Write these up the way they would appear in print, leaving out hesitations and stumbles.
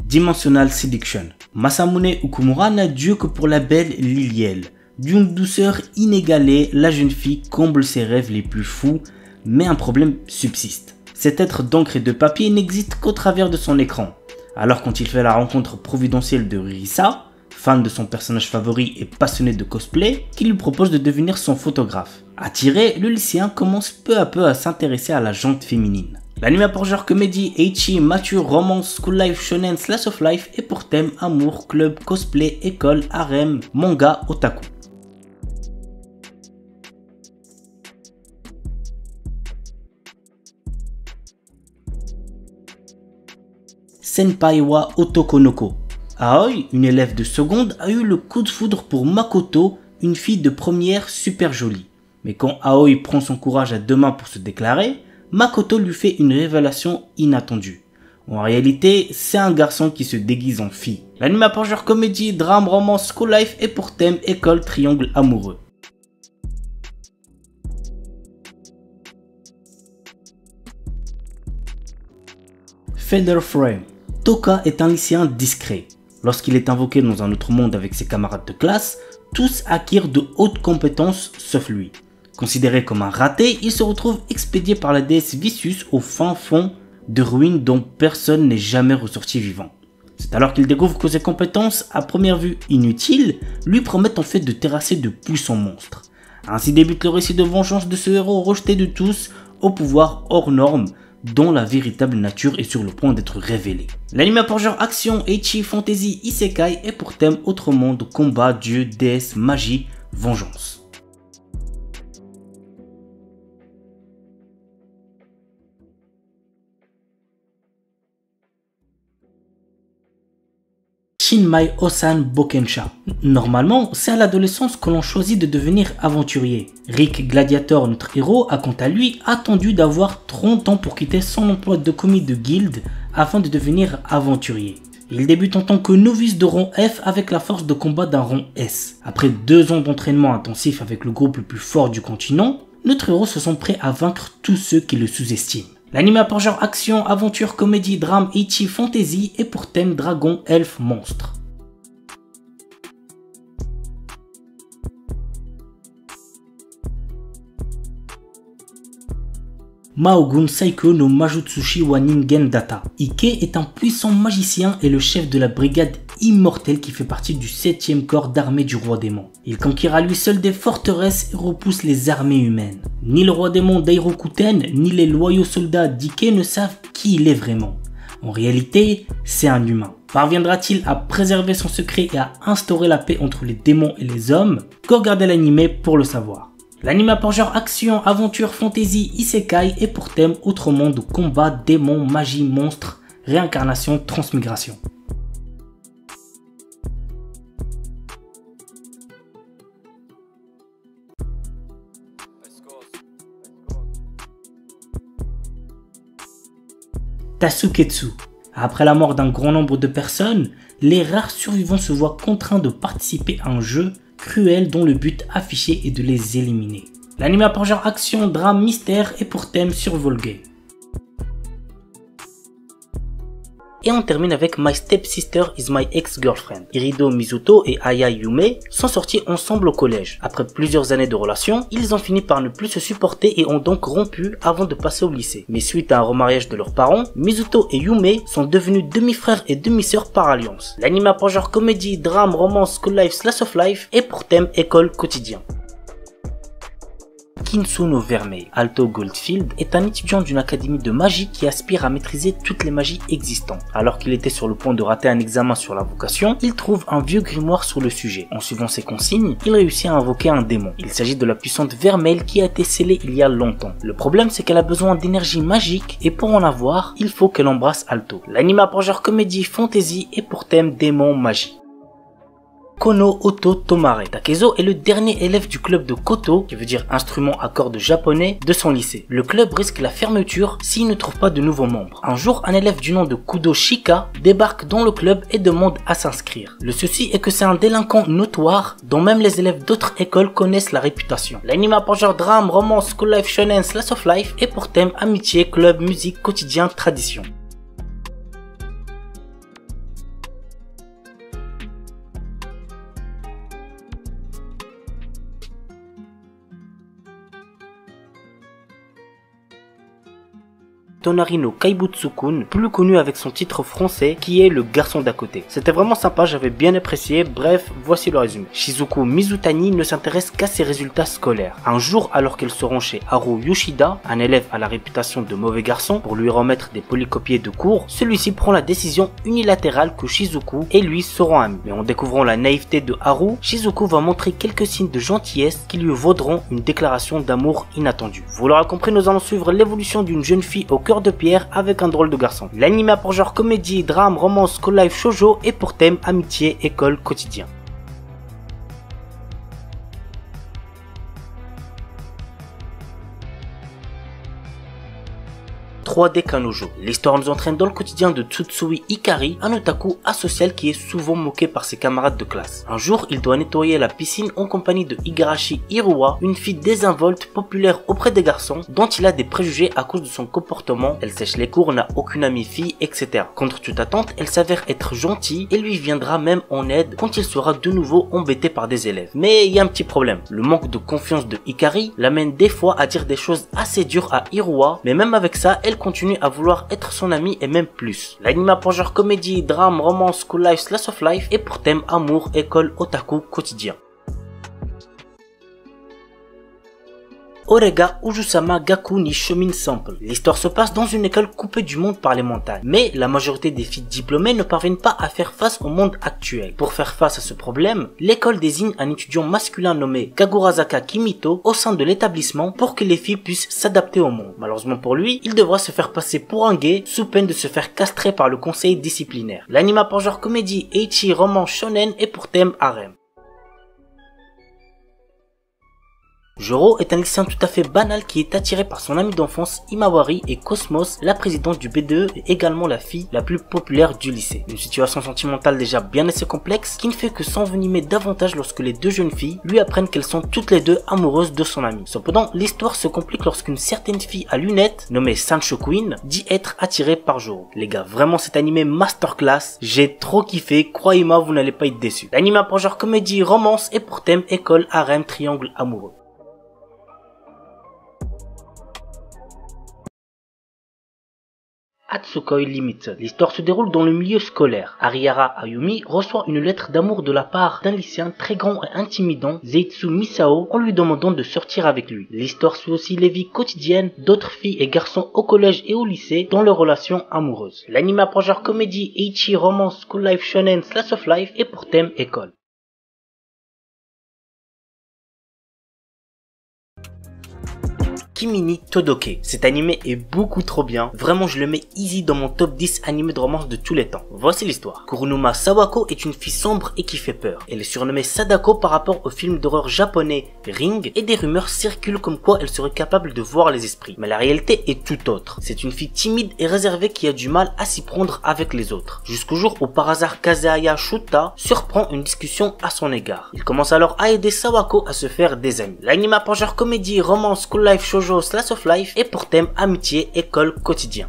Dimensional Seduction. Masamune Okumura n'a Dieu que pour la belle Liliel. D'une douceur inégalée, la jeune fille comble ses rêves les plus fous, mais un problème subsiste. Cet être d'encre et de papier n'existe qu'au travers de son écran. Alors quand il fait la rencontre providentielle de Risa, fan de son personnage favori et passionné de cosplay, qui lui propose de devenir son photographe. Attiré, le lycéen commence peu à peu à s'intéresser à la jante féminine. L'anime a pour genre comédie, ecchi, mature, romance, school life, shonen, slice of life et pour thème amour, club, cosplay, école, harem, manga, otaku. Senpai wa Otokonoko. Aoi, une élève de seconde, a eu le coup de foudre pour Makoto, une fille de première super jolie. Mais quand Aoi prend son courage à deux mains pour se déclarer, Makoto lui fait une révélation inattendue. En réalité, c'est un garçon qui se déguise en fille. L'anime a pour genre comédie, drame, romance, school life et pour thème école, triangle amoureux. Feather Frame. Toka est un lycéen discret. Lorsqu'il est invoqué dans un autre monde avec ses camarades de classe, tous acquièrent de hautes compétences sauf lui. Considéré comme un raté, il se retrouve expédié par la déesse Vicious au fin fond de ruines dont personne n'est jamais ressorti vivant. C'est alors qu'il découvre que ses compétences, à première vue inutiles, lui promettent en fait de terrasser de puissants monstres. Ainsi débute le récit de vengeance de ce héros rejeté de tous, au pouvoir hors norme, dont la véritable nature est sur le point d'être révélée. L'anime a pour genre action, ecchi, fantasy, isekai et pour thème autre monde, combat, dieu, déesse, magie, vengeance. Shinmai Osan Bokensha. Normalement, c'est à l'adolescence que l'on choisit de devenir aventurier. Rick Gladiator, notre héros, a quant à lui attendu d'avoir 30 ans pour quitter son emploi de commis de guilde afin de devenir aventurier. Il débute en tant que novice de rang F avec la force de combat d'un rang S. Après 2 ans d'entraînement intensif avec le groupe le plus fort du continent, notre héros se sent prêt à vaincre tous ceux qui le sous-estiment. L'anime a pour genre action, aventure, comédie, drame, ecchi, fantasy et pour thème dragon, elfe, monstre. Maogun Saiko no Majutsushi wa Ningen Data. Ike est un puissant magicien et le chef de la brigade immortelle qui fait partie du 7e corps d'armée du roi démon. Il conquiert à lui seul des forteresses et repousse les armées humaines. Ni le roi démon Dairokuten, ni les loyaux soldats d'Ike ne savent qui il est vraiment. En réalité, c'est un humain. Parviendra-t-il à préserver son secret et à instaurer la paix entre les démons et les hommes? Qu'au regarder l'anime pour le savoir. L'anime a pour genre action, aventure, fantasy, isekai et pour thème autre monde, combat, démons, magie, monstres, réincarnation, transmigration. Tasuketsu. Après la mort d'un grand nombre de personnes, les rares survivants se voient contraints de participer à un jeu cruel dont le but affiché est de les éliminer. L'anime a pour genre action, drame, mystère et pour thème survival game. Et on termine avec My Stepsister is My Ex-Girlfriend. Irido Mizuto et Aya Yume sont sortis ensemble au collège. Après plusieurs années de relation, ils ont fini par ne plus se supporter et ont donc rompu avant de passer au lycée. Mais suite à un remariage de leurs parents, Mizuto et Yume sont devenus demi-frères et demi-sœurs par alliance. L'anime a pour genre comédie, drame, romance, school life, slice of life et pour thème école quotidien. Kinsuno Vermeil, Alto Goldfield, est un étudiant d'une académie de magie qui aspire à maîtriser toutes les magies existantes. Alors qu'il était sur le point de rater un examen sur la vocation, il trouve un vieux grimoire sur le sujet. En suivant ses consignes, il réussit à invoquer un démon. Il s'agit de la puissante Vermeil qui a été scellée il y a longtemps. Le problème, c'est qu'elle a besoin d'énergie magique et pour en avoir, il faut qu'elle embrasse Alto. L'anime a pour genre comédie, fantasy et pour thème démon, magie. Kono Oto Tomare. Takezo est le dernier élève du club de koto, qui veut dire instrument à cordes japonais, de son lycée. Le club risque la fermeture s'il ne trouve pas de nouveaux membres. Un jour, un élève du nom de Kudo Shika débarque dans le club et demande à s'inscrire. Le souci est que c'est un délinquant notoire dont même les élèves d'autres écoles connaissent la réputation. L'anime a pour genre drame, romance, school life, shonen, slice of life et pour thème amitié, club, musique, quotidien, tradition. Tonari no Kaibutsu-kun, plus connu avec son titre français qui est Le garçon d'à côté. C'était vraiment sympa, j'avais bien apprécié, bref, voici le résumé. Shizuko Mizutani ne s'intéresse qu'à ses résultats scolaires. Un jour, alors qu'elle se rend chez Haru Yoshida, un élève à la réputation de mauvais garçon, pour lui remettre des polycopiés de cours, celui-ci prend la décision unilatérale que Shizuko et lui seront amis. Mais en découvrant la naïveté de Haru, Shizuko va montrer quelques signes de gentillesse qui lui vaudront une déclaration d'amour inattendue. Vous l'aurez compris, nous allons suivre l'évolution d'une jeune fille au cœur de pierre avec un drôle de garçon. L'anime a pour genre comédie, drame, romance, school life, shoujo et pour thème amitié, école, quotidien. 3D Kanojo. L'histoire nous entraîne dans le quotidien de Tsutsui Hikari, un otaku asocial qui est souvent moqué par ses camarades de classe. Un jour, il doit nettoyer la piscine en compagnie de Igarashi Hiruwa, une fille désinvolte, populaire auprès des garçons, dont il a des préjugés à cause de son comportement. Elle sèche les cours, n'a aucune amie fille, etc. Contre toute attente, elle s'avère être gentille et lui viendra même en aide quand il sera de nouveau embêté par des élèves. Mais il y a un petit problème. Le manque de confiance de Hikari l'amène des fois à dire des choses assez dures à Hiruwa, mais même avec ça, elle continue à vouloir être son amie et même plus. L'anime a pour genre comédie, drame, romance, school life, slice of life et pour thème amour, école, otaku, quotidien. Orega Ujusama Gaku ni Shomin Sample. L'histoire se passe dans une école coupée du monde par les montagnes. Mais la majorité des filles diplômées ne parviennent pas à faire face au monde actuel. Pour faire face à ce problème, l'école désigne un étudiant masculin nommé Kagurazaka Kimito au sein de l'établissement pour que les filles puissent s'adapter au monde. Malheureusement pour lui, il devra se faire passer pour un gay sous peine de se faire castrer par le conseil disciplinaire. L'anime a pour genre comédie, ecchi, roman, shonen et pour thème harem. Joro est un lycéen tout à fait banal qui est attiré par son ami d'enfance Imawari et Cosmos, la présidente du BDE et également la fille la plus populaire du lycée. Une situation sentimentale déjà bien assez complexe qui ne fait que s'envenimer davantage lorsque les deux jeunes filles lui apprennent qu'elles sont toutes les deux amoureuses de son ami. Cependant, l'histoire se complique lorsqu'une certaine fille à lunettes, nommée Sancho Queen, dit être attirée par Joro. Les gars, vraiment cet animé masterclass, j'ai trop kiffé, croyez-moi vous n'allez pas être déçus. L'anime a pour genre comédie, romance et pour thème école, harem, triangle amoureux. Atsukoi Limited. L'histoire se déroule dans le milieu scolaire. Arihara Ayumi reçoit une lettre d'amour de la part d'un lycéen très grand et intimidant, Zeitsu Misao, en lui demandant de sortir avec lui. L'histoire suit aussi les vies quotidiennes d'autres filles et garçons au collège et au lycée dans leurs relations amoureuses. L'anime a pour genre comédie, ecchi, romance, school life, shonen, slice of life et pour thème école. Kimi Todoke. Cet animé est beaucoup trop bien. Vraiment, je le mets easy dans mon top 10 animés de romance de tous les temps. Voici l'histoire. Kurunuma Sawako est une fille sombre et qui fait peur. Elle est surnommée Sadako par rapport au film d'horreur japonais Ring et des rumeurs circulent comme quoi elle serait capable de voir les esprits. Mais la réalité est tout autre. C'est une fille timide et réservée qui a du mal à s'y prendre avec les autres. Jusqu'au jour où par hasard Kazehaya Shuta surprend une discussion à son égard. Il commence alors à aider Sawako à se faire des amis. L'anime a pour genre comédie, romance, school life, shoujo, slice of life et pour thème amitié, école, quotidien.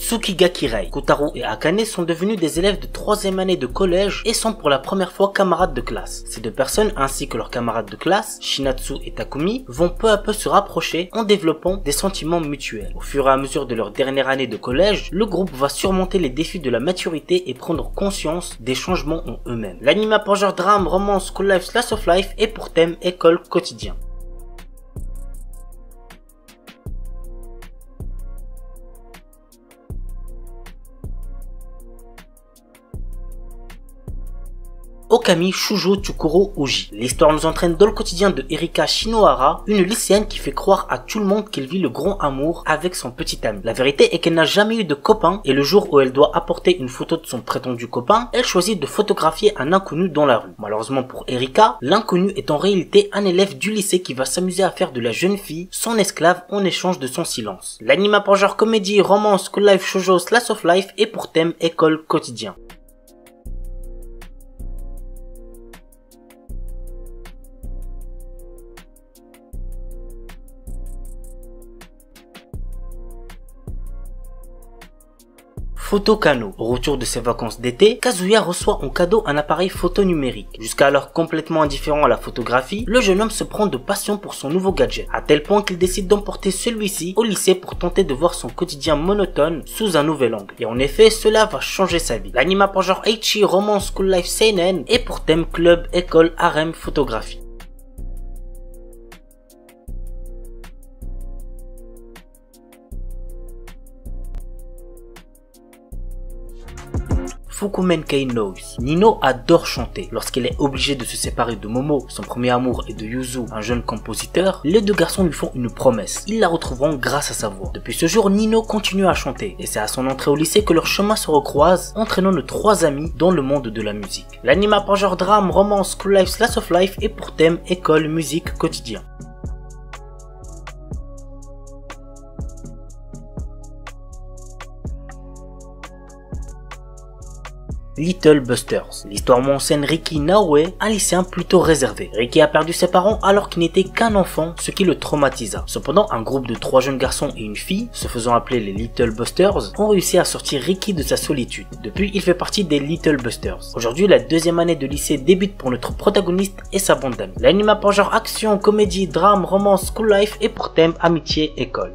Tsukigakirei. Kotaro et Akane sont devenus des élèves de 3e année de collège et sont pour la première fois camarades de classe. Ces deux personnes ainsi que leurs camarades de classe, Shinatsu et Takumi, vont peu à peu se rapprocher en développant des sentiments mutuels. Au fur et à mesure de leur dernière année de collège, le groupe va surmonter les défis de la maturité et prendre conscience des changements en eux-mêmes. L'anime a pour genre drame, romance, school life, slice of life et pour thème école, quotidien. Okami Shujo Tsukuro Oji. L'histoire nous entraîne dans le quotidien de Erika Shinohara, une lycéenne qui fait croire à tout le monde qu'elle vit le grand amour avec son petit ami. La vérité est qu'elle n'a jamais eu de copain et le jour où elle doit apporter une photo de son prétendu copain, elle choisit de photographier un inconnu dans la rue. Malheureusement pour Erika, l'inconnu est en réalité un élève du lycée qui va s'amuser à faire de la jeune fille son esclave en échange de son silence. L'anime a pour genre comédie, romance, school life, shoujo, slice of life et pour thème école quotidien. Photo Kano. Au retour de ses vacances d'été, Kazuya reçoit en cadeau un appareil photo numérique. Jusqu'alors complètement indifférent à la photographie, le jeune homme se prend de passion pour son nouveau gadget, à tel point qu'il décide d'emporter celui-ci au lycée pour tenter de voir son quotidien monotone sous un nouvel angle. Et en effet, cela va changer sa vie. L'anime a pour genre ecchi, romance, school life, seinen et pour thème club, école, harem, photographie. Fukumenkei Noise. Nino adore chanter. Lorsqu'elle est obligée de se séparer de Momo, son premier amour, et de Yuzu, un jeune compositeur, les deux garçons lui font une promesse. Ils la retrouveront grâce à sa voix. Depuis ce jour, Nino continue à chanter, et c'est à son entrée au lycée que leurs chemins se recroisent, entraînant nos trois amis dans le monde de la musique. L'anime a pour genre drame, romance, school life, slice of life, et pour thème école, musique, quotidien. Little Busters. L'histoire m'enseigne Riki Naoe, un lycéen plutôt réservé. Riki a perdu ses parents alors qu'il n'était qu'un enfant, ce qui le traumatisa. Cependant, un groupe de 3 jeunes garçons et une fille, se faisant appeler les Little Busters, ont réussi à sortir Riki de sa solitude. Depuis, il fait partie des Little Busters. Aujourd'hui, la deuxième année de lycée débute pour notre protagoniste et sa bande d'amis. L'anime a pour genre action, comédie, drame, romance, school life et pour thème amitié, école.